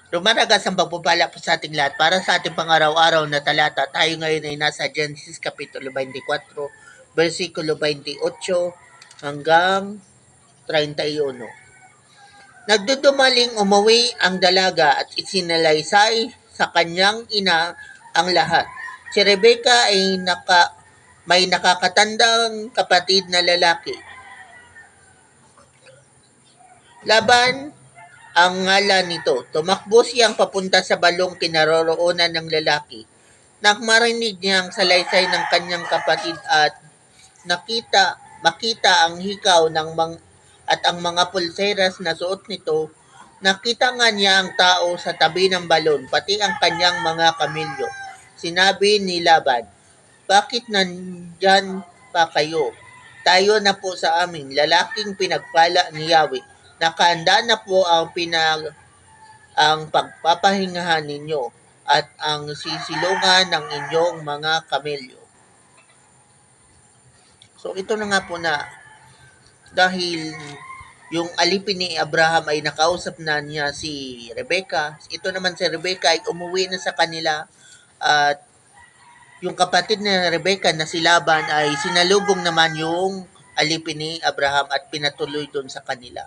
Rumaragas ang pagpupala po sa ating lahat. Para sa ating pang-araw-araw na talata, tayo ngayon ay nasa Genesis Kapitulo 24, versikulo 28 hanggang 31. Nagdudumaling umuwi ang dalaga at isinalaysay sa kanyang ina ang lahat. Si Rebecca ay may nakakatandang kapatid na lalaki. Laban ang ngalan nito. Tumakbo siyang papunta sa balong kinaroroonan ng lalaki. Nang marinig niyang salaysay ng kanyang kapatid at makita ang hikaw at ang mga pulseras na suot nito, nakita nga niya ang tao sa tabi ng balon, pati ang kanyang mga kamilyo. Sinabi ni Laban, "Bakit nandyan pa kayo? Tayo na po sa amin, lalaking pinagpala ni Yahweh. Nakahanda na po ang pagpapahingahan ninyo at ang sisilungan ng inyong mga kamelyo." So ito na nga po na dahil yung alipin ni Abraham ay nakausap na niya si Rebecca, ito naman si Rebecca ay umuwi na sa kanila at yung kapatid ni Rebecca na si Laban ay sinalubong naman yung alipin ni Abraham at pinatuloy doon sa kanila.